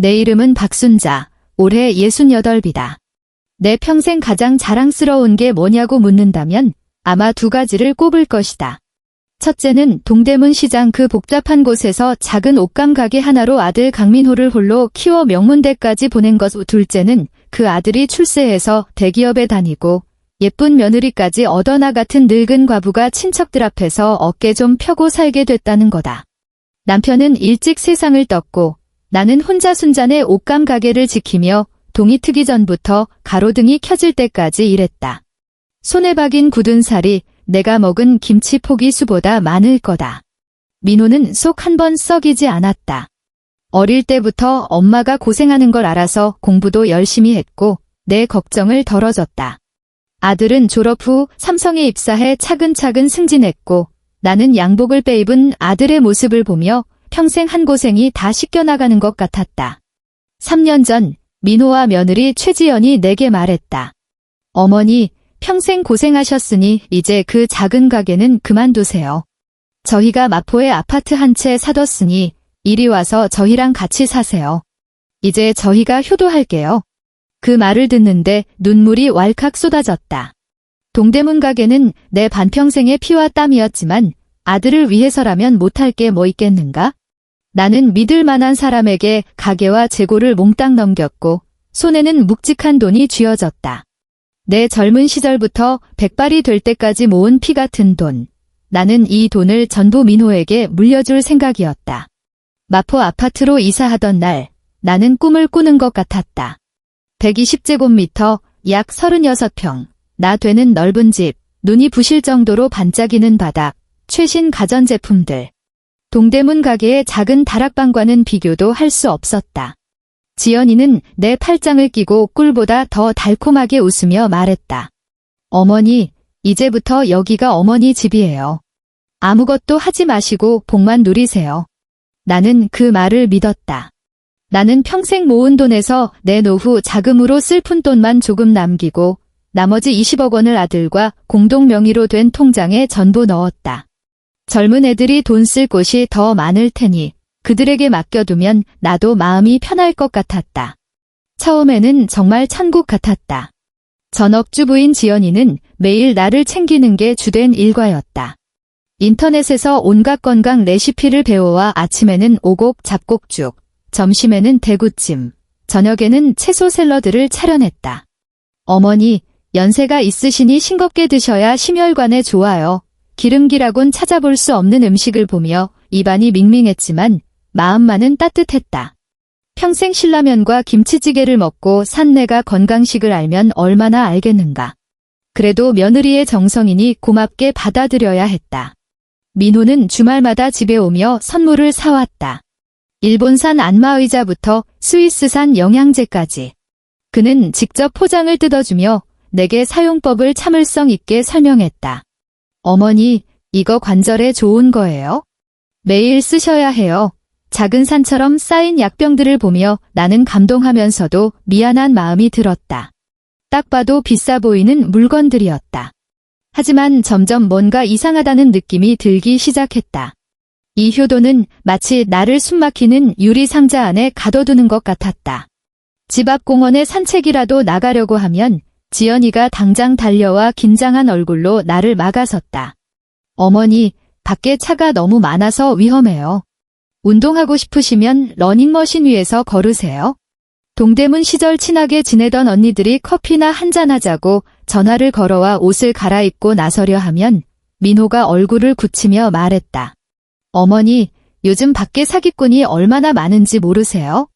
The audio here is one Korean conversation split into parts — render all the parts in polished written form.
내 이름은 박순자. 올해 68이다. 내 평생 가장 자랑스러운 게 뭐냐고 묻는다면 아마 두 가지를 꼽을 것이다. 첫째는 동대문 시장 그 복잡한 곳에서 작은 옷감 가게 하나로 아들 강민호를 홀로 키워 명문대까지 보낸 것. 둘째는 그 아들이 출세해서 대기업에 다니고 예쁜 며느리까지 얻어 나 같은 늙은 과부가 친척들 앞에서 어깨 좀 펴고 살게 됐다는 거다. 남편은 일찍 세상을 떴고 나는 혼자 순잔의 옷감 가게를 지키며 동이 트기 전부터 가로등이 켜질 때까지 일했다. 손에 박인 굳은 살이 내가 먹은 김치 포기 수보다 많을 거다. 민호는 속 한 번 썩이지 않았다. 어릴 때부터 엄마가 고생하는 걸 알아서 공부도 열심히 했고 내 걱정을 덜어줬다. 아들은 졸업 후 삼성에 입사해 차근차근 승진했고 나는 양복을 빼입은 아들의 모습을 보며 평생 한 고생이 다 씻겨나가는 것 같았다. 3년 전 민호와 며느리 최지연이 내게 말했다. 어머니, 평생 고생하셨으니 이제 그 작은 가게는 그만두세요. 저희가 마포에 아파트 한 채 사뒀으니 이리 와서 저희랑 같이 사세요. 이제 저희가 효도할게요. 그 말을 듣는데 눈물이 왈칵 쏟아졌다. 동대문 가게는 내 반평생의 피와 땀이었지만 아들을 위해서라면 못할 게 뭐 있겠는가? 나는 믿을 만한 사람에게 가게와 재고를 몽땅 넘겼고 손에는 묵직한 돈이 쥐어졌다. 내 젊은 시절부터 백발이 될 때까지 모은 피 같은 돈. 나는 이 돈을 전부 민호에게 물려줄 생각이었다. 마포 아파트로 이사하던 날 나는 꿈을 꾸는 것 같았다. 120제곱미터, 약 36평, 나 되는 넓은 집, 눈이 부실 정도로 반짝이는 바닥, 최신 가전제품들. 동대문 가게의 작은 다락방과는 비교도 할 수 없었다. 지연이는 내 팔짱을 끼고 꿀보다 더 달콤하게 웃으며 말했다. 어머니, 이제부터 여기가 어머니 집이에요. 아무것도 하지 마시고 복만 누리세요. 나는 그 말을 믿었다. 나는 평생 모은 돈에서 내 노후 자금으로 쓸 푼돈만 조금 남기고 나머지 20억 원을 아들과 공동 명의로 된 통장에 전부 넣었다. 젊은 애들이 돈 쓸 곳이 더 많을 테니 그들에게 맡겨두면 나도 마음이 편할 것 같았다. 처음에는 정말 천국 같았다. 전업주부인 지연이는 매일 나를 챙기는 게 주된 일과였다. 인터넷에서 온갖 건강 레시피를 배워와 아침에는 오곡 잡곡죽, 점심에는 대구찜, 저녁에는 채소 샐러드를 차려냈다. 어머니, 연세가 있으시니 싱겁게 드셔야 심혈관에 좋아요. 기름기라곤 찾아볼 수 없는 음식을 보며 입안이 밍밍했지만 마음만은 따뜻했다. 평생 신라면과 김치찌개를 먹고 산 내가 건강식을 알면 얼마나 알겠는가. 그래도 며느리의 정성이니 고맙게 받아들여야 했다. 민호는 주말마다 집에 오며 선물을 사왔다. 일본산 안마의자부터 스위스산 영양제까지. 그는 직접 포장을 뜯어주며 내게 사용법을 참을성 있게 설명했다. 어머니, 이거 관절에 좋은 거예요. 매일 쓰셔야 해요. 작은 산처럼 쌓인 약병들을 보며 나는 감동하면서도 미안한 마음이 들었다. 딱 봐도 비싸 보이는 물건들이었다. 하지만 점점 뭔가 이상하다는 느낌이 들기 시작했다. 이 효도는 마치 나를 숨막히는 유리 상자 안에 가둬두는 것 같았다. 집 앞 공원에 산책이라도 나가려고 하면 지연이가 당장 달려와 긴장한 얼굴로 나를 막아섰다. 어머니, 밖에 차가 너무 많아서 위험해요. 운동하고 싶으시면 러닝머신 위에서 걸으세요. 동대문 시절 친하게 지내던 언니들이 커피나 한잔하자고 전화를 걸어와 옷을 갈아입고 나서려 하면 민호가 얼굴을 굳히며 말했다. 어머니, 요즘 밖에 사기꾼이 얼마나 많은지 모르세요?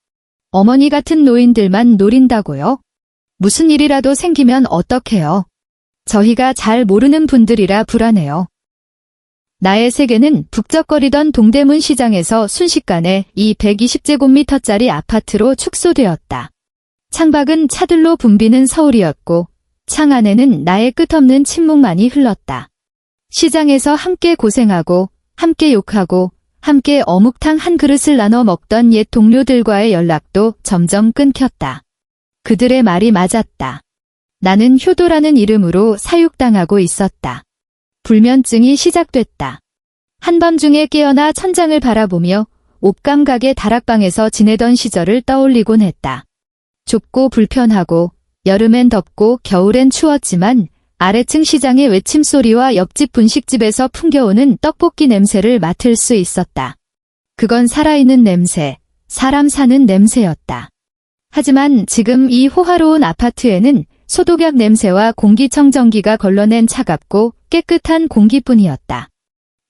어머니 같은 노인들만 노린다고요? 무슨 일이라도 생기면 어떡해요? 저희가 잘 모르는 분들이라 불안해요. 나의 세계는 북적거리던 동대문 시장에서 순식간에 이 120제곱미터짜리 아파트로 축소되었다. 창밖은 차들로 붐비는 서울이었고 창 안에는 나의 끝없는 침묵만이 흘렀다. 시장에서 함께 고생하고 함께 욕하고 함께 어묵탕 한 그릇을 나눠 먹던 옛 동료들과의 연락도 점점 끊겼다. 그들의 말이 맞았다. 나는 효도라는 이름으로 사육당하고 있었다. 불면증이 시작됐다. 한밤중에 깨어나 천장을 바라보며 옥감각의 다락방에서 지내던 시절을 떠올리곤 했다. 좁고 불편하고 여름엔 덥고 겨울엔 추웠지만 아래층 시장의 외침소리와 옆집 분식집에서 풍겨오는 떡볶이 냄새를 맡을 수 있었다. 그건 살아있는 냄새, 사람 사는 냄새였다. 하지만 지금 이 호화로운 아파트에는 소독약 냄새와 공기청정기가 걸러낸 차갑고 깨끗한 공기뿐이었다.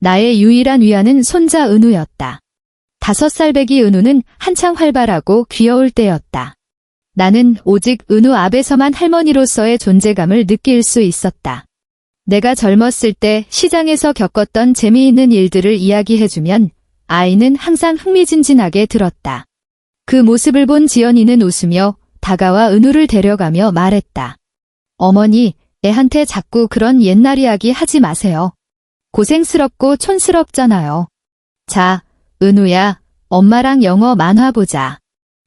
나의 유일한 위안은 손자 은우였다. 5살 배기 은우는 한창 활발하고 귀여울 때였다. 나는 오직 은우 앞에서만 할머니로서의 존재감을 느낄 수 있었다. 내가 젊었을 때 시장에서 겪었던 재미있는 일들을 이야기해주면 아이는 항상 흥미진진하게 들었다. 그 모습을 본 지연이는 웃으며 다가와 은우를 데려가며 말했다. 어머니, 애한테 자꾸 그런 옛날 이야기 하지 마세요. 고생스럽고 촌스럽잖아요. 자, 은우야, 엄마랑 영어 만화 보자.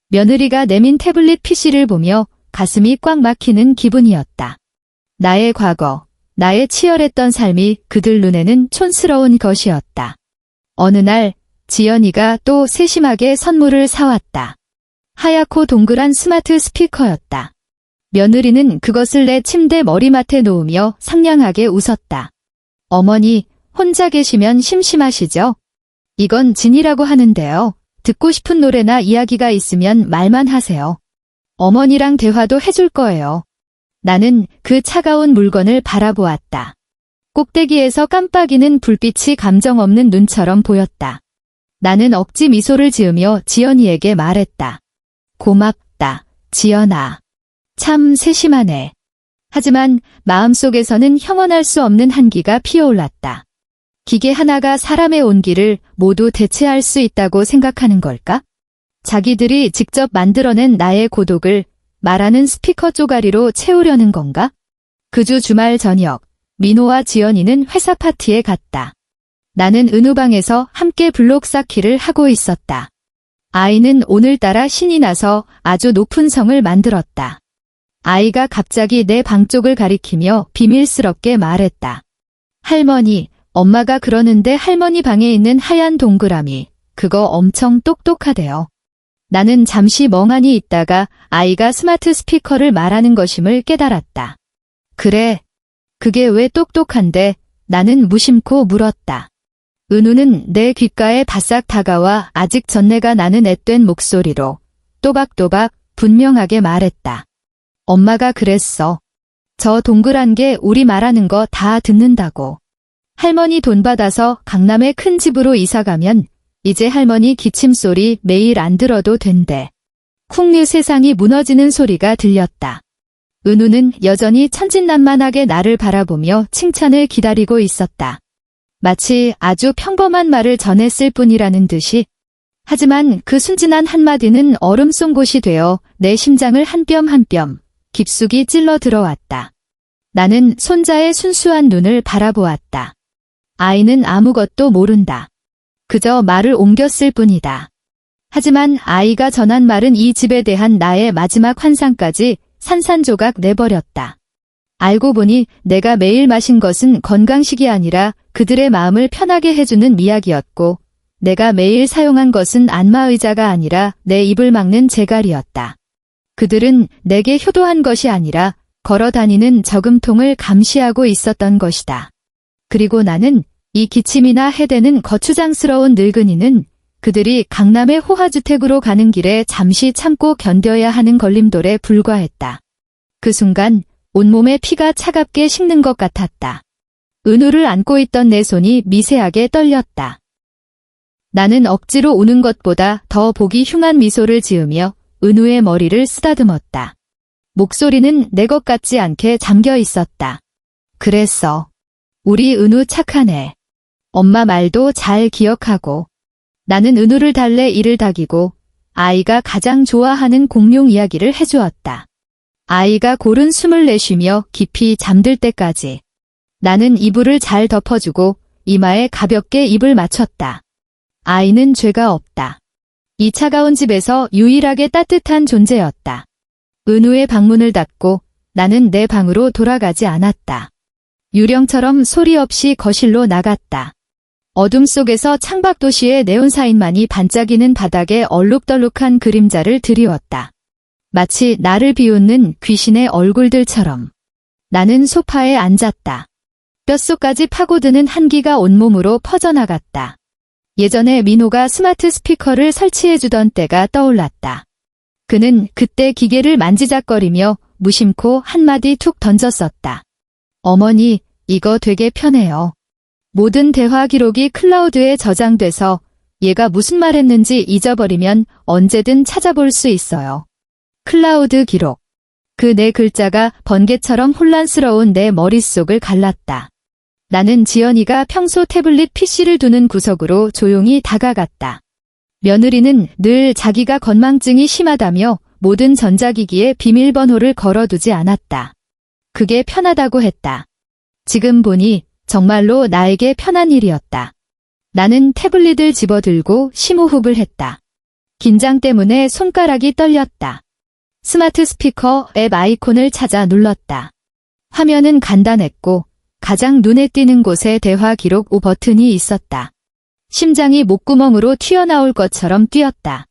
며느리가 내민 태블릿 PC를 보며 가슴이 꽉 막히는 기분이었다. 나의 과거, 나의 치열했던 삶이 그들 눈에는 촌스러운 것이었다. 어느 날 지연이가 또 세심하게 선물을 사왔다. 하얗고 동그란 스마트 스피커였다. 며느리는 그것을 내 침대 머리맡에 놓으며 상냥하게 웃었다. 어머니, 혼자 계시면 심심하시죠? 이건 진이라고 하는데요. 듣고 싶은 노래나 이야기가 있으면 말만 하세요. 어머니랑 대화도 해줄 거예요. 나는 그 차가운 물건을 바라보았다. 꼭대기에서 깜빡이는 불빛이 감정 없는 눈처럼 보였다. 나는 억지 미소를 지으며 지연이에게 말했다. 고맙다, 지연아. 참 세심하네. 하지만 마음속에서는 형언할 수 없는 한기가 피어올랐다. 기계 하나가 사람의 온기를 모두 대체할 수 있다고 생각하는 걸까? 자기들이 직접 만들어낸 나의 고독을 말하는 스피커 쪼가리로 채우려는 건가? 그 주 주말 저녁, 민호와 지연이는 회사 파티에 갔다. 나는 은우방에서 함께 블록 쌓기를 하고 있었다. 아이는 오늘따라 신이 나서 아주 높은 성을 만들었다. 아이가 갑자기 내 방 쪽을 가리키며 비밀스럽게 말했다. 할머니, 엄마가 그러는데 할머니 방에 있는 하얀 동그라미, 그거 엄청 똑똑하대요. 나는 잠시 멍하니 있다가 아이가 스마트 스피커를 말하는 것임을 깨달았다. 그래, 그게 왜 똑똑한데? 나는 무심코 물었다. 은우는 내 귓가에 바싹 다가와 아직 전내가 나는 앳된 목소리로 또박또박 분명하게 말했다. 엄마가 그랬어. 저 동그란 게 우리 말하는 거 다 듣는다고. 할머니 돈 받아서 강남의 큰 집으로 이사가면 이제 할머니 기침소리 매일 안 들어도 된대. 쿵류 세상이 무너지는 소리가 들렸다. 은우는 여전히 천진난만하게 나를 바라보며 칭찬을 기다리고 있었다. 마치 아주 평범한 말을 전했을 뿐이라는 듯이. 하지만 그 순진한 한마디는 얼음 송곳이 되어 내 심장을 한 뼘 한 뼘 깊숙이 찔러 들어왔다. 나는 손자의 순수한 눈을 바라보았다. 아이는 아무것도 모른다. 그저 말을 옮겼을 뿐이다. 하지만 아이가 전한 말은 이 집에 대한 나의 마지막 환상까지 산산조각 내버렸다. 알고 보니 내가 매일 마신 것은 건강식이 아니라 그들의 마음을 편하게 해주는 미약이었고, 내가 매일 사용한 것은 안마의자가 아니라 내 입을 막는 재갈이었다. 그들은 내게 효도한 것이 아니라 걸어 다니는 저금통을 감시하고 있었던 것이다. 그리고 나는 이 기침이나 해대는 거추장스러운 늙은이는 그들이 강남의 호화주택으로 가는 길에 잠시 참고 견뎌야 하는 걸림돌에 불과했다. 그 순간 온몸에 피가 차갑게 식는 것 같았다. 은우를 안고 있던 내 손이 미세하게 떨렸다. 나는 억지로 우는 것보다 더 보기 흉한 미소를 지으며 은우의 머리를 쓰다듬었다. 목소리는 내 것 같지 않게 잠겨 있었다. 그랬어. 우리 은우 착하네. 엄마 말도 잘 기억하고. 나는 은우를 달래 이를 닥이고 아이가 가장 좋아하는 공룡 이야기를 해주었다. 아이가 고른 숨을 내쉬며 깊이 잠들 때까지. 나는 이불을 잘 덮어주고 이마에 가볍게 입을 맞췄다. 아이는 죄가 없다. 이 차가운 집에서 유일하게 따뜻한 존재였다. 은우의 방문을 닫고 나는 내 방으로 돌아가지 않았다. 유령처럼 소리 없이 거실로 나갔다. 어둠 속에서 창밖 도시의 네온사인만이 반짝이는 바닥에 얼룩덜룩한 그림자를 드리웠다. 마치 나를 비웃는 귀신의 얼굴들처럼. 나는 소파에 앉았다. 뼛속까지 파고드는 한기가 온몸으로 퍼져나갔다. 예전에 민호가 스마트 스피커를 설치해주던 때가 떠올랐다. 그는 그때 기계를 만지작거리며 무심코 한마디 툭 던졌었다. 어머니, 이거 되게 편해요. 모든 대화 기록이 클라우드에 저장돼서 얘가 무슨 말 했는지 잊어버리면 언제든 찾아볼 수 있어요. 클라우드 기록. 그 네 글자가 번개처럼 혼란스러운 내 머릿속을 갈랐다. 나는 지연이가 평소 태블릿 PC를 두는 구석으로 조용히 다가갔다. 며느리는 늘 자기가 건망증이 심하다며 모든 전자기기에 비밀번호를 걸어두지 않았다. 그게 편하다고 했다. 지금 보니 정말로 나에게 편한 일이었다. 나는 태블릿을 집어들고 심호흡을 했다. 긴장 때문에 손가락이 떨렸다. 스마트 스피커 앱 아이콘을 찾아 눌렀다. 화면은 간단했고 가장 눈에 띄는 곳에 대화 기록 5 버튼이 있었다. 심장이 목구멍으로 튀어나올 것처럼 뛰었다.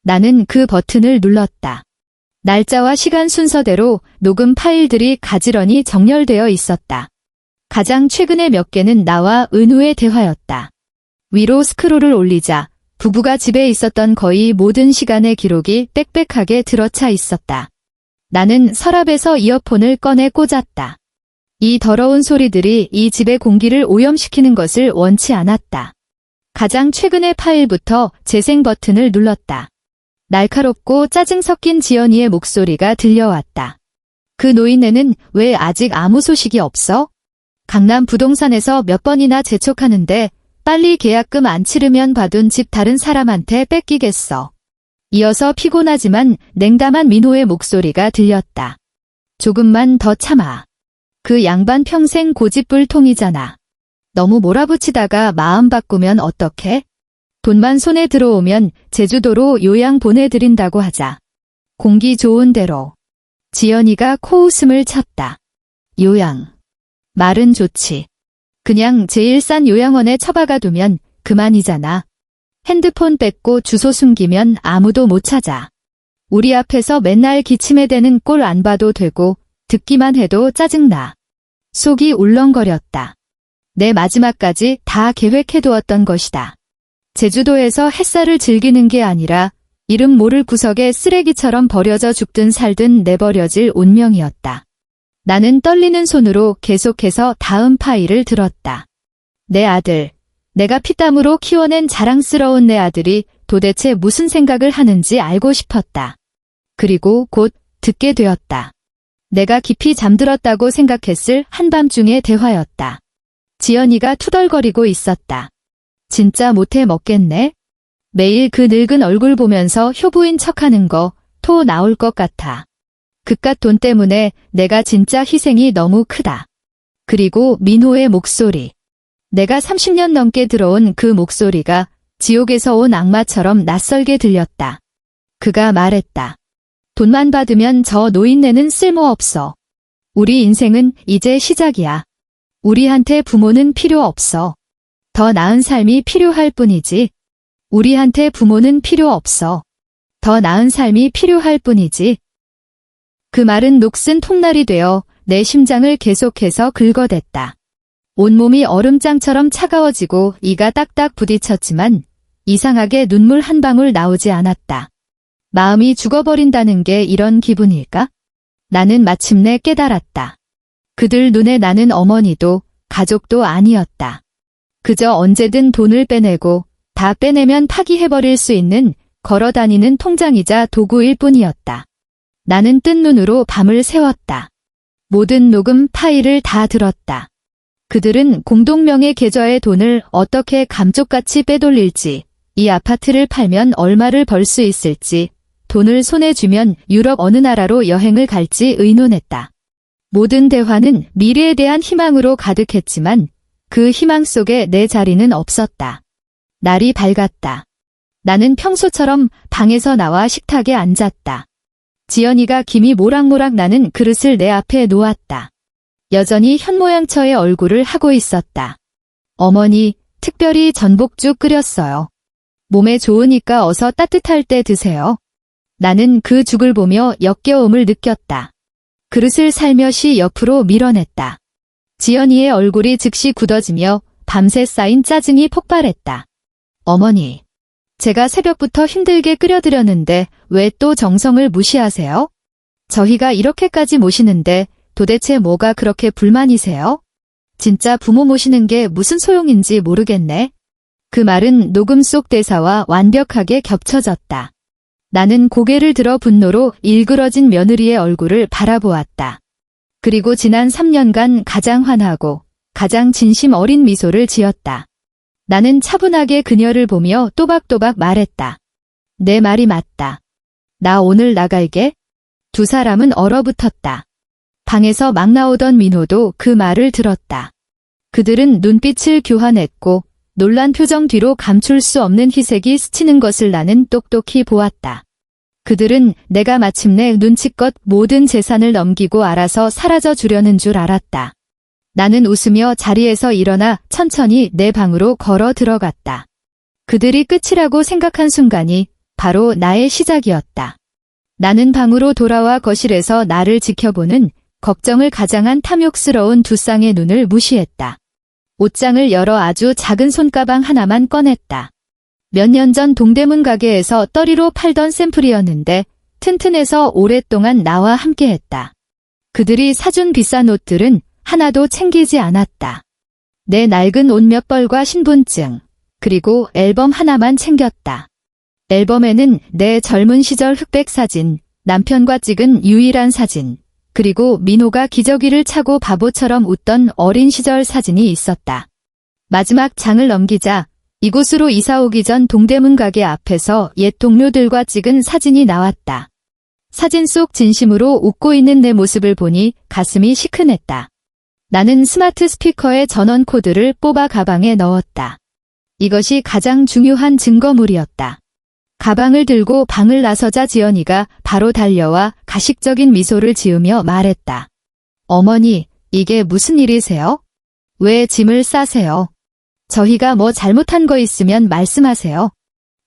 나는 그 버튼을 눌렀다. 날짜와 시간 순서대로 녹음 파일들이 가지런히 정렬되어 있었다. 가장 최근의 몇 개는 나와 은우의 대화였다. 위로 스크롤을 올리자 부부가 집에 있었던 거의 모든 시간의 기록이 빽빽하게 들어차 있었다. 나는 서랍에서 이어폰을 꺼내 꽂았다. 이 더러운 소리들이 이 집의 공기를 오염시키는 것을 원치 않았다. 가장 최근의 파일부터 재생 버튼을 눌렀다. 날카롭고 짜증 섞인 지연이의 목소리가 들려왔다. 그 노인네는 왜 아직 아무 소식이 없어? 강남 부동산에서 몇 번이나 재촉하는데 빨리 계약금 안 치르면 봐둔 집 다른 사람한테 뺏기겠어. 이어서 피곤하지만 냉담한 민호의 목소리가 들렸다. 조금만 더 참아. 그 양반 평생 고집불통이잖아. 너무 몰아붙이다가 마음 바꾸면 어떡해? 돈만 손에 들어오면 제주도로 요양 보내드린다고 하자. 공기 좋은 데로. 지연이가 코웃음을 쳤다. 요양. 말은 좋지. 그냥 제일 싼 요양원에 처박아 두면 그만이잖아. 핸드폰 뺏고 주소 숨기면 아무도 못 찾아. 우리 앞에서 맨날 기침에 대는 꼴 안 봐도 되고 듣기만 해도 짜증나. 속이 울렁거렸다. 내 마지막까지 다 계획해두었던 것이다. 제주도에서 햇살을 즐기는 게 아니라 이름 모를 구석에 쓰레기처럼 버려져 죽든 살든 내버려질 운명이었다. 나는 떨리는 손으로 계속해서 다음 파일을 들었다. 내 아들, 내가 피땀으로 키워낸 자랑스러운 내 아들이 도대체 무슨 생각을 하는지 알고 싶었다. 그리고 곧 듣게 되었다. 내가 깊이 잠들었다고 생각했을 한밤중의 대화였다. 지연이가 투덜거리고 있었다. 진짜 못해 먹겠네? 매일 그 늙은 얼굴 보면서 효부인 척하는 거 토 나올 것 같아. 그깟 돈 때문에 내가 진짜 희생이 너무 크다. 그리고 민호의 목소리. 내가 30년 넘게 들어온 그 목소리가 지옥에서 온 악마처럼 낯설게 들렸다. 그가 말했다. 돈만 받으면 저 노인네는 쓸모없어. 우리 인생은 이제 시작이야. 우리한테 부모는 필요 없어. 더 나은 삶이 필요할 뿐이지. 우리한테 부모는 필요 없어. 더 나은 삶이 필요할 뿐이지. 그 말은 녹슨 톱날이 되어 내 심장을 계속해서 긁어댔다. 온몸이 얼음장처럼 차가워지고 이가 딱딱 부딪혔지만 이상하게 눈물 한 방울 나오지 않았다. 마음이 죽어버린다는 게 이런 기분일까? 나는 마침내 깨달았다. 그들 눈에 나는 어머니도 가족도 아니었다. 그저 언제든 돈을 빼내고 다 빼내면 파기해버릴 수 있는 걸어다니는 통장이자 도구일 뿐이었다. 나는 뜬 눈으로 밤을 새웠다. 모든 녹음 파일을 다 들었다. 그들은 공동명의 계좌의 돈을 어떻게 감쪽같이 빼돌릴지, 이 아파트를 팔면 얼마를 벌 수 있을지, 돈을 손에 쥐면 유럽 어느 나라로 여행을 갈지 의논했다. 모든 대화는 미래에 대한 희망으로 가득했지만 그 희망 속에 내 자리는 없었다. 날이 밝았다. 나는 평소처럼 방에서 나와 식탁에 앉았다. 지연이가 김이 모락모락 나는 그릇을 내 앞에 놓았다. 여전히 현모양처의 얼굴을 하고 있었다. 어머니, 특별히 전복죽 끓였어요. 몸에 좋으니까 어서 따뜻할 때 드세요. 나는 그 죽을 보며 역겨움을 느꼈다. 그릇을 살며시 옆으로 밀어냈다. 지연이의 얼굴이 즉시 굳어지며 밤새 쌓인 짜증이 폭발했다. 어머니, 제가 새벽부터 힘들게 끓여드렸는데 왜 또 정성을 무시하세요? 저희가 이렇게까지 모시는데 도대체 뭐가 그렇게 불만이세요? 진짜 부모 모시는 게 무슨 소용인지 모르겠네. 그 말은 녹음 속 대사와 완벽하게 겹쳐졌다. 나는 고개를 들어 분노로 일그러진 며느리의 얼굴을 바라보았다. 그리고 지난 3년간 가장 환하고 가장 진심 어린 미소를 지었다. 나는 차분하게 그녀를 보며 또박또박 말했다. 내 말이 맞다. 나 오늘 나갈게. 두 사람은 얼어붙었다. 방에서 막 나오던 민호도 그 말을 들었다. 그들은 눈빛을 교환했고 놀란 표정 뒤로 감출 수 없는 희색이 스치는 것을 나는 똑똑히 보았다. 그들은 내가 마침내 눈치껏 모든 재산을 넘기고 알아서 사라져 주려는 줄 알았다. 나는 웃으며 자리에서 일어나 천천히 내 방으로 걸어 들어갔다. 그들이 끝이라고 생각한 순간이 바로 나의 시작이었다. 나는 방으로 돌아와 거실에서 나를 지켜보는 걱정을 가장한 탐욕스러운 두 쌍의 눈을 무시했다. 옷장을 열어 아주 작은 손가방 하나만 꺼냈다. 몇 년 전 동대문 가게에서 떨이로 팔던 샘플이었는데 튼튼해서 오랫동안 나와 함께했다. 그들이 사준 비싼 옷들은 하나도 챙기지 않았다. 내 낡은 옷 몇 벌과 신분증, 그리고 앨범 하나만 챙겼다. 앨범에는 내 젊은 시절 흑백 사진, 남편과 찍은 유일한 사진, 그리고 민호가 기저귀를 차고 바보처럼 웃던 어린 시절 사진이 있었다. 마지막 장을 넘기자 이곳으로 이사 오기 전 동대문 가게 앞에서 옛 동료들과 찍은 사진이 나왔다. 사진 속 진심으로 웃고 있는 내 모습을 보니 가슴이 시큰했다. 나는 스마트 스피커의 전원 코드를 뽑아 가방에 넣었다. 이것이 가장 중요한 증거물이었다. 가방을 들고 방을 나서자 지연이가 바로 달려와 가식적인 미소를 지으며 말했다. 어머니, 이게 무슨 일이세요? 왜 짐을 싸세요? 저희가 뭐 잘못한 거 있으면 말씀하세요.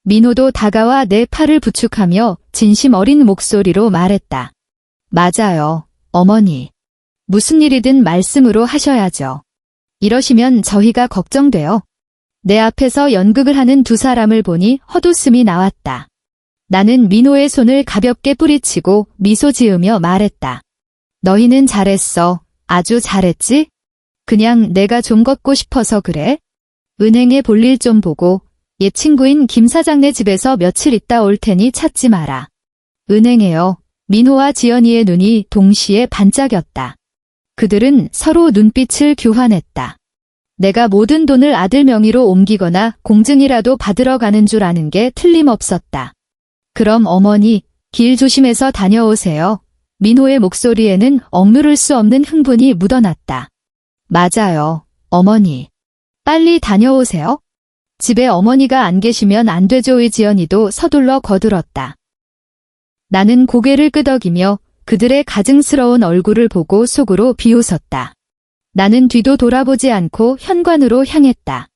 민호도 다가와 내 팔을 부축하며 진심 어린 목소리로 말했다. 맞아요, 어머니. 무슨 일이든 말씀으로 하셔야죠. 이러시면 저희가 걱정돼요. 내 앞에서 연극을 하는 두 사람을 보니 헛웃음이 나왔다. 나는 민호의 손을 가볍게 뿌리치고 미소 지으며 말했다. 너희는 잘했어. 아주 잘했지? 그냥 내가 좀 걷고 싶어서 그래? 은행에 볼일 좀 보고 옛 친구인 김 사장네 집에서 며칠 있다 올 테니 찾지 마라. 은행에요. 민호와 지연이의 눈이 동시에 반짝였다. 그들은 서로 눈빛을 교환했다. 내가 모든 돈을 아들 명의로 옮기거나 공증이라도 받으러 가는 줄 아는 게 틀림없었다. 그럼 어머니, 길 조심해서 다녀오세요. 민호의 목소리에는 억누를 수 없는 흥분이 묻어났다. 맞아요, 어머니. 빨리 다녀오세요. 집에 어머니가 안 계시면 안 되죠의 지연이도 서둘러 거들었다. 나는 고개를 끄덕이며 그들의 가증스러운 얼굴을 보고 속으로 비웃었다. 나는 뒤도 돌아보지 않고 현관으로 향했다.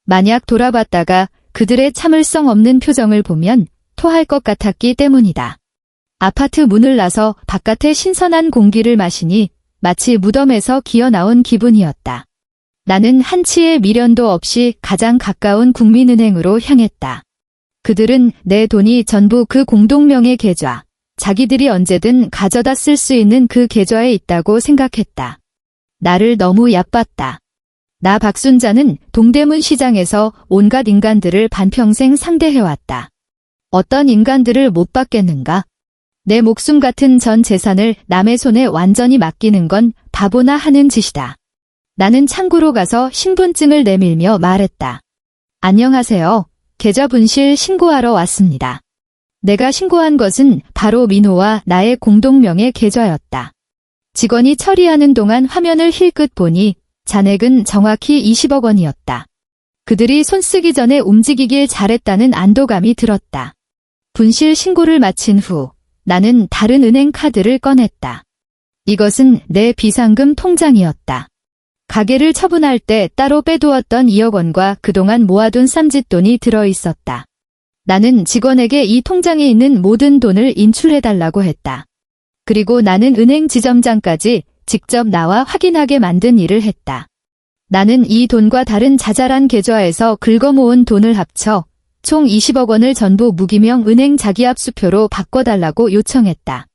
만약 돌아봤다가 그들의 참을성 없는 표정을 보면 토할 것 같았기 때문이다. 아파트 문을 나서 바깥의 신선한 공기를 마시니 마치 무덤에서 기어나온 기분이었다. 나는 한치의 미련도 없이 가장 가까운 국민은행으로 향했다. 그들은 내 돈이 전부 그 공동명의 계좌, 자기들이 언제든 가져다 쓸 수 있는 그 계좌에 있다고 생각했다. 나를 너무 얕봤다. 나 박순자는 동대문 시장에서 온갖 인간들을 반평생 상대해왔다. 어떤 인간들을 못 받겠는가? 내 목숨 같은 전 재산을 남의 손에 완전히 맡기는 건 바보나 하는 짓이다. 나는 창구로 가서 신분증을 내밀며 말했다. 안녕하세요. 계좌 분실 신고하러 왔습니다. 내가 신고한 것은 바로 민호와 나의 공동명의 계좌였다. 직원이 처리하는 동안 화면을 힐끗 보니 잔액은 정확히 20억 원이었다. 그들이 손 쓰기 전에 움직이길 잘했다는 안도감이 들었다. 분실 신고를 마친 후 나는 다른 은행 카드를 꺼냈다. 이것은 내 비상금 통장이었다. 가게를 처분할 때 따로 빼두었던 2억 원과 그동안 모아둔 쌈짓돈이 들어있었다. 나는 직원에게 이 통장에 있는 모든 돈을 인출해달라고 했다. 그리고 나는 은행 지점장까지 직접 나와 확인하게 만든 일을 했다. 나는 이 돈과 다른 자잘한 계좌에서 긁어모은 돈을 합쳐 총 20억 원을 전부 무기명 은행 자기압수표로 바꿔달라고 요청했다.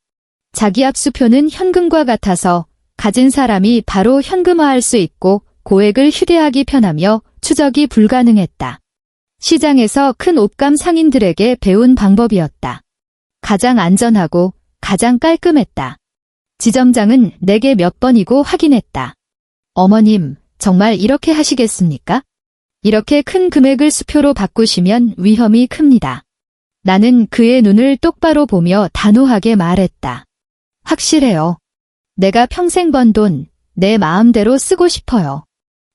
자기압수표는 현금과 같아서 가진 사람이 바로 현금화할 수 있고 고액을 휴대하기 편하며 추적이 불가능했다. 시장에서 큰 옷감 상인들에게 배운 방법이었다. 가장 안전하고 가장 깔끔했다. 지점장은 내게 몇 번이고 확인했다. 어머님, 정말 이렇게 하시겠습니까? 이렇게 큰 금액을 수표로 바꾸시면 위험이 큽니다. 나는 그의 눈을 똑바로 보며 단호하게 말했다. 확실해요. 내가 평생 번 돈, 내 마음대로 쓰고 싶어요.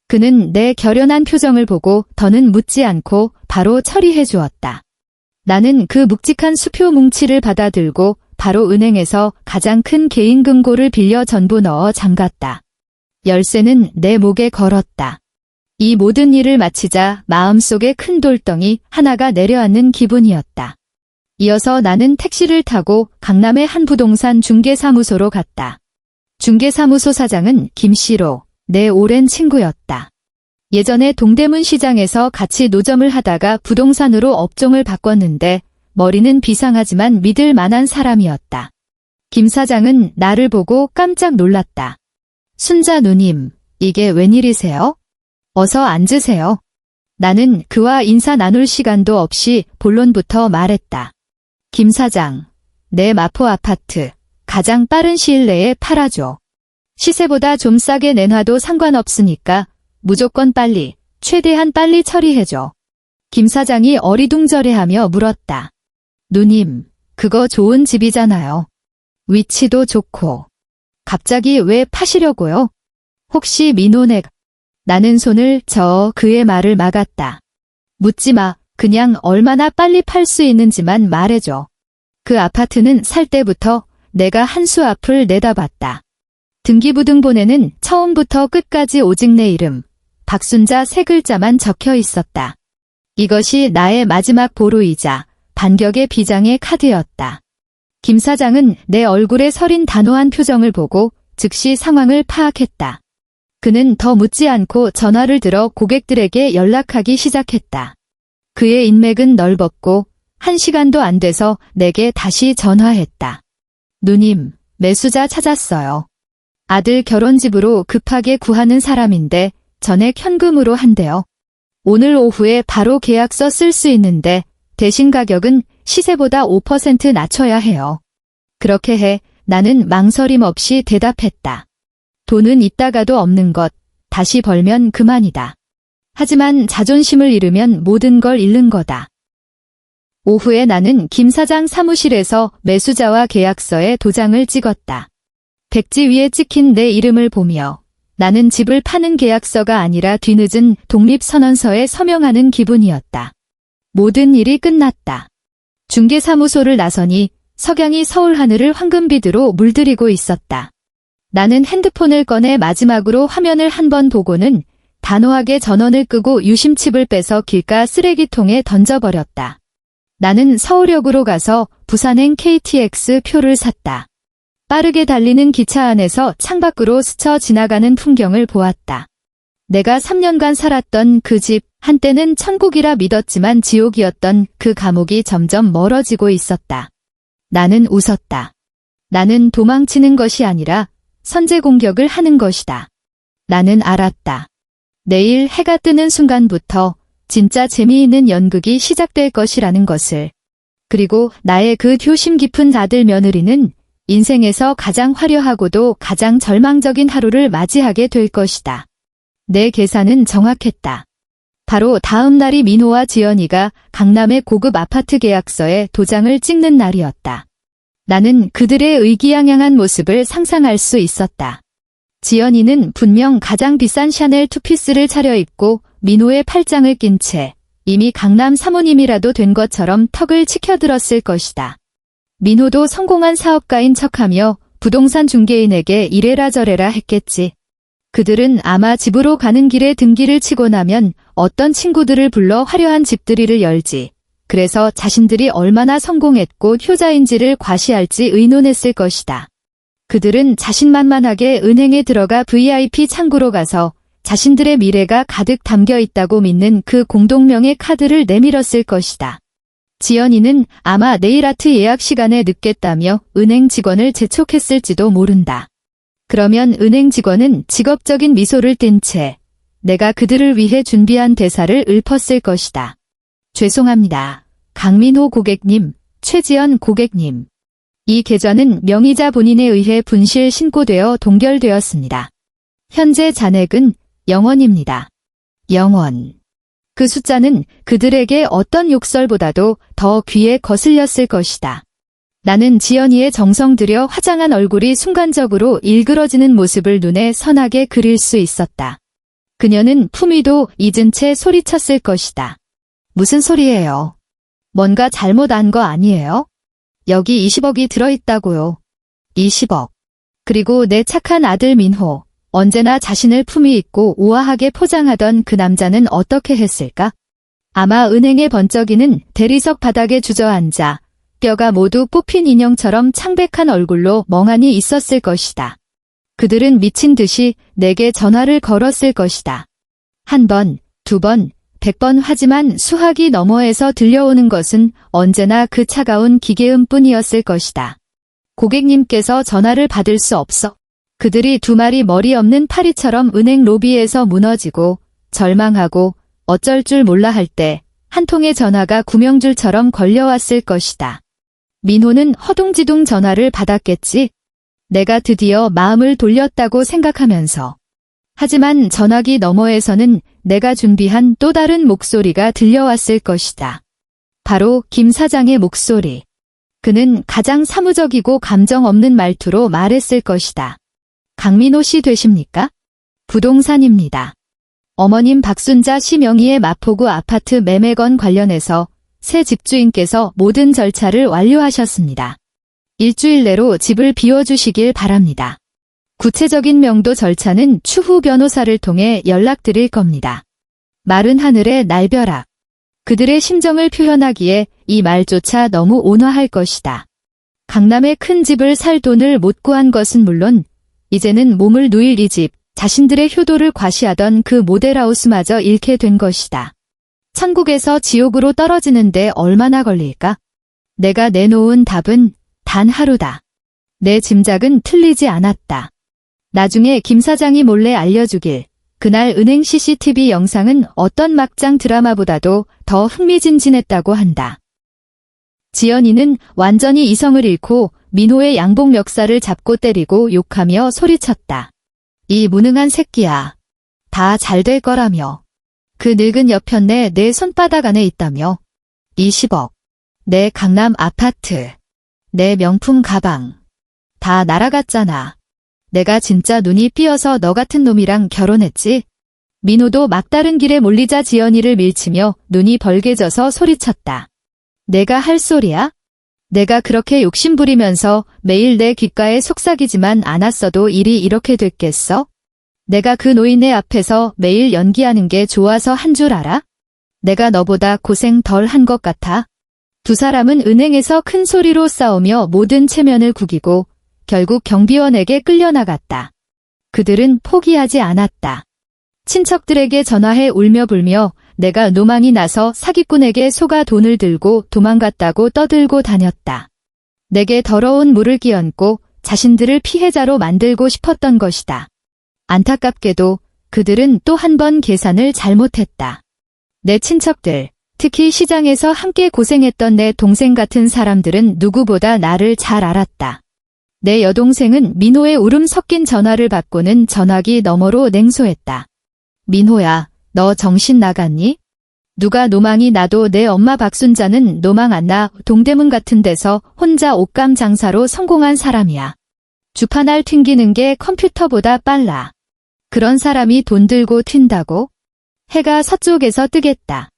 그는 내 결연한 표정을 보고 더는 묻지 않고 바로 처리해 주었다. 나는 그 묵직한 수표 뭉치를 받아들고 바로 은행에서 가장 큰 개인 금고를 빌려 전부 넣어 잠갔다. 열쇠는 내 목에 걸었다. 이 모든 일을 마치자 마음속에 큰 돌덩이 하나가 내려앉는 기분이었다. 이어서 나는 택시를 타고 강남의 한 부동산 중개사무소로 갔다. 중개사무소 사장은 김씨로 내 오랜 친구였다. 예전에 동대문 시장에서 같이 노점을 하다가 부동산으로 업종을 바꿨는데 머리는 비상하지만 믿을 만한 사람이었다. 김 사장은 나를 보고 깜짝 놀랐다. 순자 누님, 이게 웬일이세요? 어서 앉으세요. 나는 그와 인사 나눌 시간도 없이 본론부터 말했다. 김 사장, 내 마포 아파트 가장 빠른 시일 내에 팔아줘. 시세보다 좀 싸게 내놔도 상관없으니까 무조건 빨리, 최대한 빨리 처리해줘. 김 사장이 어리둥절해하며 물었다. 누님, 그거 좋은 집이잖아요. 위치도 좋고. 갑자기 왜 파시려고요? 혹시 민호네? 나는 손을 저어 그의 말을 막았다. 묻지 마. 그냥 얼마나 빨리 팔 수 있는지만 말해줘. 그 아파트는 살 때부터 내가 한 수 앞을 내다봤다. 등기부등본에는 처음부터 끝까지 오직 내 이름, 박순자 3글자만 적혀 있었다. 이것이 나의 마지막 보루이자 반격의 비장의 카드였다. 김 사장은 내 얼굴에 서린 단호한 표정을 보고 즉시 상황을 파악했다. 그는 더 묻지 않고 전화를 들어 고객들에게 연락하기 시작했다. 그의 인맥은 넓었고 1시간도 안 돼서 내게 다시 전화했다. 누님, 매수자 찾았어요. 아들 결혼집으로 급하게 구하는 사람인데 전액 현금으로 한대요. 오늘 오후에 바로 계약서 쓸 수 있는데 대신 가격은 시세보다 5% 낮춰야 해요. 그렇게 해. 나는 망설임 없이 대답했다. 돈은 있다가도 없는 것, 다시 벌면 그만이다. 하지만 자존심을 잃으면 모든 걸 잃는 거다. 오후에 나는 김 사장 사무실에서 매수자와 계약서에 도장을 찍었다. 백지 위에 찍힌 내 이름을 보며 나는 집을 파는 계약서가 아니라 뒤늦은 독립선언서에 서명하는 기분이었다. 모든 일이 끝났다. 중개사무소를 나서니 석양이 서울 하늘을 황금빛으로 물들이고 있었다. 나는 핸드폰을 꺼내 마지막으로 화면을 한 번 보고는 단호하게 전원을 끄고 유심칩을 빼서 길가 쓰레기통에 던져버렸다. 나는 서울역으로 가서 부산행 KTX 표를 샀다. 빠르게 달리는 기차 안에서 창밖으로 스쳐 지나가는 풍경을 보았다. 내가 3년간 살았던 그 집, 한때는 천국이라 믿었지만 지옥이었던 그 감옥이 점점 멀어지고 있었다. 나는 웃었다. 나는 도망치는 것이 아니라 선제 공격을 하는 것이다. 나는 알았다. 내일 해가 뜨는 순간부터 진짜 재미있는 연극이 시작될 것이라는 것을. 그리고 나의 그 효심 깊은 아들 며느리는 인생에서 가장 화려하고도 가장 절망적인 하루를 맞이하게 될 것이다. 내 계산은 정확했다. 바로 다음 날이 민호와 지연이가 강남의 고급 아파트 계약서에 도장을 찍는 날이었다. 나는 그들의 의기양양한 모습을 상상할 수 있었다. 지연이는 분명 가장 비싼 샤넬 투피스를 차려입고 민호의 팔짱을 낀 채 이미 강남 사모님이라도 된 것처럼 턱을 치켜들었을 것이다. 민호도 성공한 사업가인 척하며 부동산 중개인에게 이래라 저래라 했겠지. 그들은 아마 집으로 가는 길에 등기를 치고 나면 어떤 친구들을 불러 화려한 집들이를 열지. 그래서 자신들이 얼마나 성공했고 효자인지를 과시할지 의논했을 것이다. 그들은 자신만만하게 은행에 들어가 VIP 창구로 가서 자신들의 미래가 가득 담겨 있다고 믿는 그 공동명의 카드를 내밀었을 것이다. 지연이는 아마 네일 아트 예약 시간에 늦겠다며 은행 직원을 재촉했을지도 모른다. 그러면 은행 직원은 직업적인 미소를 띤 채 내가 그들을 위해 준비한 대사를 읊었을 것이다. 죄송합니다. 강민호 고객님, 최지연 고객님. 이 계좌는 명의자 본인에 의해 분실 신고되어 동결되었습니다. 현재 잔액은 0원입니다. 0원. 그 숫자는 그들에게 어떤 욕설보다도 더 귀에 거슬렸을 것이다. 나는 지연이의 정성 들여 화장한 얼굴이 순간적으로 일그러지는 모습을 눈에 선하게 그릴 수 있었다. 그녀는 품위도 잊은 채 소리쳤을 것이다. 무슨 소리예요? 뭔가 잘못 안 거 아니에요? 여기 20억이 들어있다고요. 20억. 그리고 내 착한 아들 민호. 언제나 자신을 품위 있고 우아하게 포장하던 그 남자는 어떻게 했을까? 아마 은행의 번쩍이는 대리석 바닥에 주저앉아 뼈가 모두 뽑힌 인형처럼 창백한 얼굴로 멍하니 있었을 것이다. 그들은 미친 듯이 내게 전화를 걸었을 것이다. 1번, 2번, 100번 하지만 수화기 너머에서 들려오는 것은 언제나 그 차가운 기계음뿐이었을 것이다. 고객님께서 전화를 받을 수 없어. 그들이 두 마리 머리 없는 파리처럼 은행 로비에서 무너지고 절망하고 어쩔 줄 몰라 할 때 한 통의 전화가 구명줄처럼 걸려왔을 것이다. 민호는 허둥지둥 전화를 받았겠지. 내가 드디어 마음을 돌렸다고 생각하면서. 하지만 전화기 너머에서는 내가 준비한 또 다른 목소리가 들려왔을 것이다. 바로 김 사장의 목소리. 그는 가장 사무적이고 감정 없는 말투로 말했을 것이다. 강민호 씨 되십니까? 부동산입니다. 어머님 박순자 씨 명의의 마포구 아파트 매매건 관련해서 새 집주인께서 모든 절차를 완료하셨습니다. 일주일 내로 집을 비워주시길 바랍니다. 구체적인 명도 절차는 추후 변호사를 통해 연락드릴 겁니다. 마른 하늘의 날벼락. 그들의 심정을 표현하기에 이 말조차 너무 온화할 것이다. 강남에 큰 집을 살 돈을 못 구한 것은 물론 이제는 몸을 누일 이 집, 자신들의 효도를 과시하던 그 모델하우스마저 잃게 된 것이다. 천국에서 지옥으로 떨어지는데 얼마나 걸릴까? 내가 내놓은 답은 단 하루다. 내 짐작은 틀리지 않았다. 나중에 김 사장이 몰래 알려주길. 그날 은행 CCTV 영상은 어떤 막장 드라마보다도 더 흥미진진했다고 한다. 지연이는 완전히 이성을 잃고 민호의 양복 멱살을 잡고 때리고 욕하며 소리쳤다. 이 무능한 새끼야. 다 잘 될 거라며. 그 늙은 여편네 내 손바닥 안에 있다며. 20억. 내 강남 아파트. 내 명품 가방. 다 날아갔잖아. 내가 진짜 눈이 삐어서 너 같은 놈이랑 결혼했지? 민호도 막다른 길에 몰리자 지연이를 밀치며 눈이 벌게져서 소리쳤다. 내가 할 소리야? 내가 그렇게 욕심부리면서 매일 내 귓가에 속삭이지만 않았어도 일이 이렇게 됐겠어? 내가 그 노인네 앞에서 매일 연기하는 게 좋아서 한 줄 알아? 내가 너보다 고생 덜 한 것 같아? 두 사람은 은행에서 큰 소리로 싸우며 모든 체면을 구기고 결국 경비원에게 끌려나갔다. 그들은 포기하지 않았다. 친척들에게 전화해 울며불며 내가 노망이 나서 사기꾼에게 속아 돈을 들고 도망갔다고 떠들고 다녔다. 내게 더러운 물을 끼얹고 자신들을 피해자로 만들고 싶었던 것이다. 안타깝게도 그들은 또 한 번 계산을 잘못했다. 내 친척들, 특히 시장에서 함께 고생했던 내 동생 같은 사람들은 누구보다 나를 잘 알았다. 내 여동생은 민호의 울음 섞인 전화를 받고는 전화기 너머로 냉소했다. 민호야, 너 정신 나갔니? 누가 노망이 나도 내 엄마 박순자는 노망 안 나 동대문 같은 데서 혼자 옷감 장사로 성공한 사람이야. 주판알 튕기는 게 컴퓨터보다 빨라. 그런 사람이 돈 들고 튄다고? 해가 서쪽에서 뜨겠다.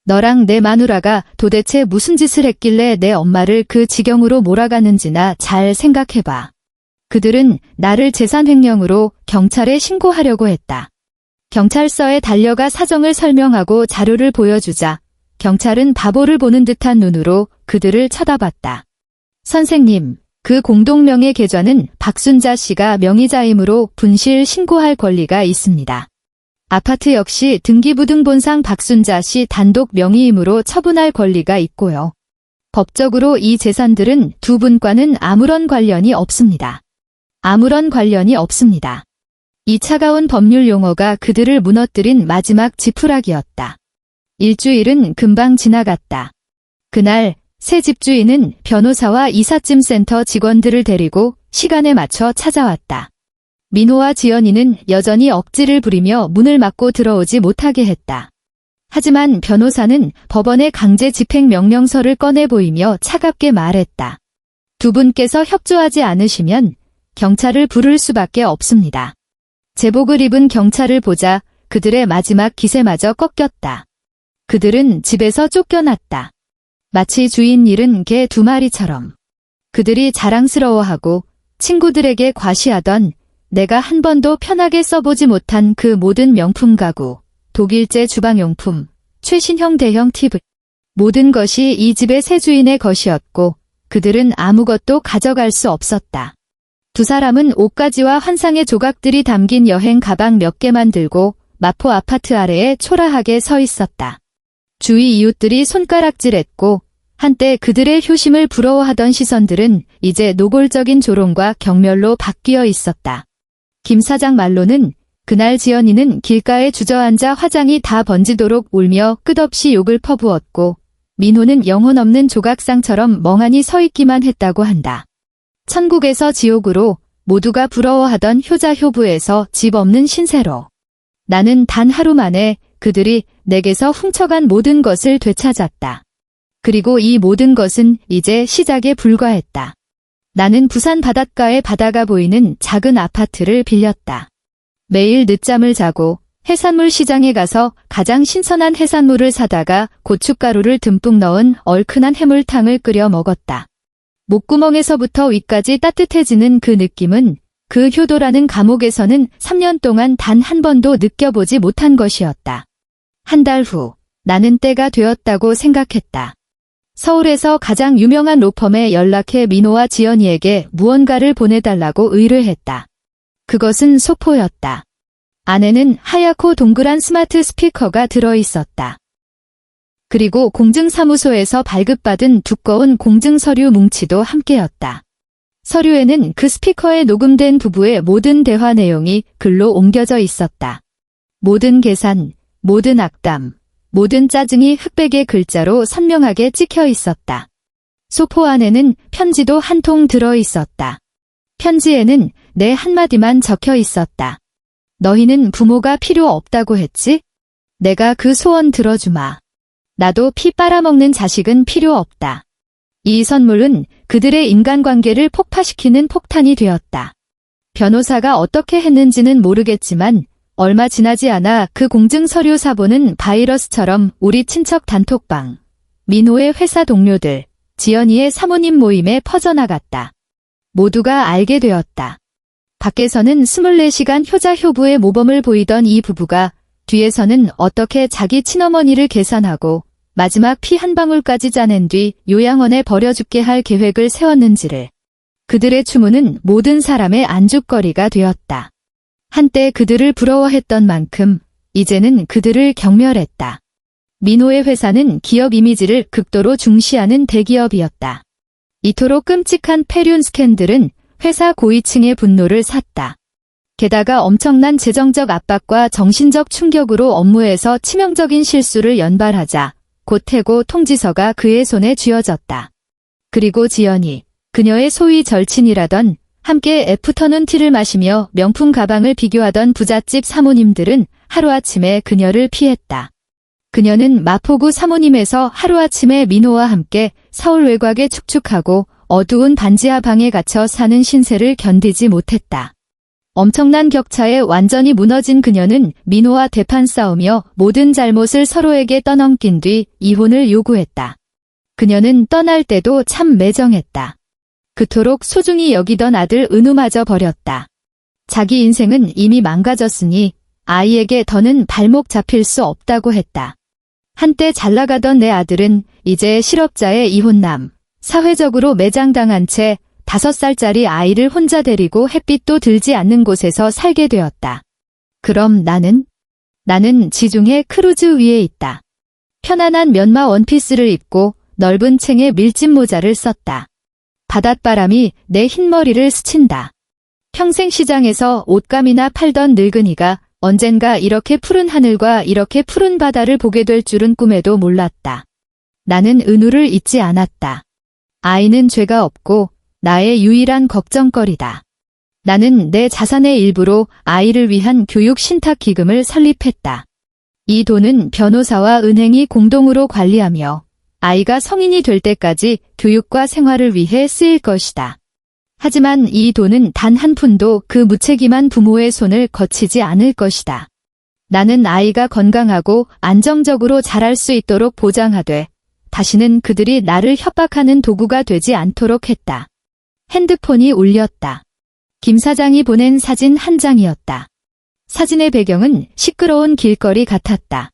너랑 내 마누라가 도대체 무슨 짓을 했길래 내 엄마를 그 지경으로 몰아가는지나 잘 생각해봐. 그들은 나를 재산횡령으로 경찰에 신고하려고 했다. 경찰서에 달려가 사정을 설명하고 자료를 보여주자 경찰은 바보를 보는 듯한 눈으로 그들을 쳐다봤다. 선생님, 그 공동명의 계좌는 박순자 씨가 명의자이므로 분실 신고할 권리가 있습니다. 아파트 역시 등기부등본상 박순자 씨 단독 명의이므로 처분할 권리가 있고요. 법적으로 이 재산들은 두 분과는 아무런 관련이 없습니다. 아무런 관련이 없습니다. 이 차가운 법률 용어가 그들을 무너뜨린 마지막 지푸라기였다. 일주일은 금방 지나갔다. 그날 새 집주인은 변호사와 이삿짐센터 직원들을 데리고 시간에 맞춰 찾아왔다. 민호와 지연이는 여전히 억지를 부리며 문을 막고 들어오지 못하게 했다. 하지만 변호사는 법원의 강제 집행 명령서를 꺼내 보이며 차갑게 말했다. 두 분께서 협조하지 않으시면 경찰을 부를 수밖에 없습니다. 제복을 입은 경찰을 보자 그들의 마지막 기세마저 꺾였다. 그들은 집에서 쫓겨났다. 마치 주인 잃은 개 두 마리처럼. 그들이 자랑스러워하고 친구들에게 과시하던 내가 한 번도 편하게 써보지 못한 그 모든 명품 가구, 독일제 주방용품, 최신형 대형 TV, 모든 것이 이 집의 새 주인의 것이었고 그들은 아무것도 가져갈 수 없었다. 두 사람은 옷가지와 환상의 조각들이 담긴 여행 가방 몇 개만 들고 마포 아파트 아래에 초라하게 서 있었다. 주위 이웃들이 손가락질했고 한때 그들의 효심을 부러워하던 시선들은 이제 노골적인 조롱과 경멸로 바뀌어 있었다. 김 사장 말로는 그날 지연이는 길가에 주저앉아 화장이 다 번지도록 울며 끝없이 욕을 퍼부었고 민호는 영혼 없는 조각상처럼 멍하니 서 있기만 했다고 한다. 천국에서 지옥으로 모두가 부러워하던 효자효부에서 집 없는 신세로. 나는 단 하루 만에 그들이 내게서 훔쳐간 모든 것을 되찾았다. 그리고 이 모든 것은 이제 시작에 불과했다. 나는 부산 바닷가에 바다가 보이는 작은 아파트를 빌렸다. 매일 늦잠을 자고 해산물 시장에 가서 가장 신선한 해산물을 사다가 고춧가루를 듬뿍 넣은 얼큰한 해물탕을 끓여 먹었다. 목구멍에서부터 위까지 따뜻해지는 그 느낌은 그 효도라는 감옥에서는 3년 동안 단 한 번도 느껴보지 못한 것이었다. 한 달 후 나는 때가 되었다고 생각했다. 서울에서 가장 유명한 로펌에 연락해 민호와 지연이에게 무언가를 보내달라고 의뢰했다. 그것은 소포였다. 안에는 하얗고 동그란 스마트 스피커가 들어있었다. 그리고 공증사무소에서 발급받은 두꺼운 공증서류 뭉치도 함께였다. 서류에는 그 스피커에 녹음된 부부의 모든 대화 내용이 글로 옮겨져 있었다. 모든 계산, 모든 악담, 모든 짜증이 흑백의 글자로 선명하게 찍혀 있었다. 소포 안에는 편지도 한 통 들어 있었다. 편지에는 내 한마디만 적혀 있었다. 너희는 부모가 필요 없다고 했지? 내가 그 소원 들어주마. 나도 피 빨아먹는 자식은 필요 없다. 이 선물은 그들의 인간관계를 폭파시키는 폭탄이 되었다. 변호사가 어떻게 했는지는 모르겠지만 얼마 지나지 않아 그 공증서류 사본은 바이러스처럼 우리 친척 단톡방, 민호의 회사 동료들, 지연이의 사모님 모임에 퍼져나갔다. 모두가 알게 되었다. 밖에서는 24시간 효자효부의 모범을 보이던 이 부부가 뒤에서는 어떻게 자기 친어머니를 계산하고 마지막 피 한 방울까지 짜낸 뒤 요양원에 버려 죽게 할 계획을 세웠는지를. 그들의 추문은 모든 사람의 안주거리가 되었다. 한때 그들을 부러워했던 만큼 이제는 그들을 경멸했다. 민호의 회사는 기업 이미지를 극도로 중시하는 대기업이었다. 이토록 끔찍한 폐륜 스캔들은 회사 고위층의 분노를 샀다. 게다가 엄청난 재정적 압박과 정신적 충격으로 업무에서 치명적인 실수를 연발하자 고태고 통지서가 그의 손에 쥐어졌다. 그리고 지연이, 그녀의 소위 절친이라던 함께 애프터눈 티를 마시며 명품 가방을 비교하던 부잣집 사모님들은 하루아침에 그녀를 피했다. 그녀는 마포구 사모님에서 하루아침에 민호와 함께 서울 외곽에 축축하고 어두운 반지하 방에 갇혀 사는 신세를 견디지 못했다. 엄청난 격차에 완전히 무너진 그녀는 민호와 대판 싸우며 모든 잘못을 서로에게 떠넘긴 뒤 이혼을 요구했다. 그녀는 떠날 때도 참 매정했다. 그토록 소중히 여기던 아들 은우마저 버렸다. 자기 인생은 이미 망가졌으니 아이에게 더는 발목 잡힐 수 없다고 했다. 한때 잘나가던 내 아들은 이제 실업자의 이혼남, 사회적으로 매장당한 채 5살짜리 아이를 혼자 데리고 햇빛도 들지 않는 곳에서 살게 되었다. 그럼 나는 지중해 크루즈 위에 있다. 편안한 면마 원피스를 입고 넓은 챙에 밀짚 모자를 썼다. 바닷바람이 내 흰머리를 스친다. 평생 시장에서 옷감이나 팔던 늙은이가 언젠가 이렇게 푸른 하늘과 이렇게 푸른 바다를 보게 될 줄은 꿈에도 몰랐다. 나는 은우를 잊지 않았다. 아이는 죄가 없고 나의 유일한 걱정거리다. 나는 내 자산의 일부로 아이를 위한 교육 신탁 기금을 설립했다. 이 돈은 변호사와 은행이 공동으로 관리하며 아이가 성인이 될 때까지 교육과 생활을 위해 쓰일 것이다. 하지만 이 돈은 단 한 푼도 그 무책임한 부모의 손을 거치지 않을 것이다. 나는 아이가 건강하고 안정적으로 자랄 수 있도록 보장하되 다시는 그들이 나를 협박하는 도구가 되지 않도록 했다. 핸드폰이 울렸다. 김 사장이 보낸 사진 한 장이었다. 사진의 배경은 시끄러운 길거리 같았다.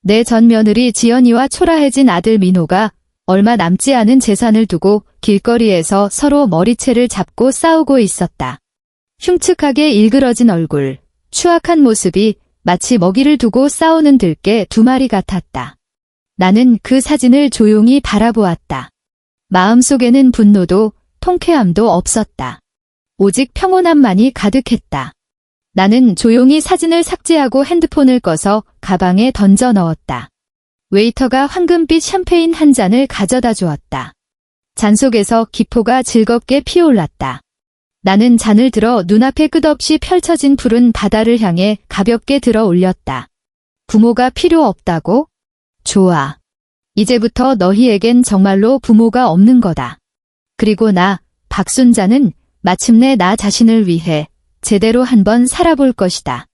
내 전 며느리 지연이와 초라해진 아들 민호가 얼마 남지 않은 재산을 두고 길거리에서 서로 머리채를 잡고 싸우고 있었다. 흉측하게 일그러진 얼굴, 추악한 모습이 마치 먹이를 두고 싸우는 들개 2마리 같았다. 나는 그 사진을 조용히 바라보았다. 마음속에는 분노도 통쾌함도 없었다. 오직 평온함만이 가득했다. 나는 조용히 사진을 삭제하고 핸드폰을 꺼서 가방에 던져 넣었다. 웨이터가 황금빛 샴페인 한 잔을 가져다 주었다. 잔 속에서 기포가 즐겁게 피어올랐다. 나는 잔을 들어 눈앞에 끝없이 펼쳐진 푸른 바다를 향해 가볍게 들어 올렸다. 부모가 필요 없다고? 좋아. 이제부터 너희에겐 정말로 부모가 없는 거다. 그리고 나, 박순자는 마침내 나 자신을 위해 제대로 한번 살아볼 것이다.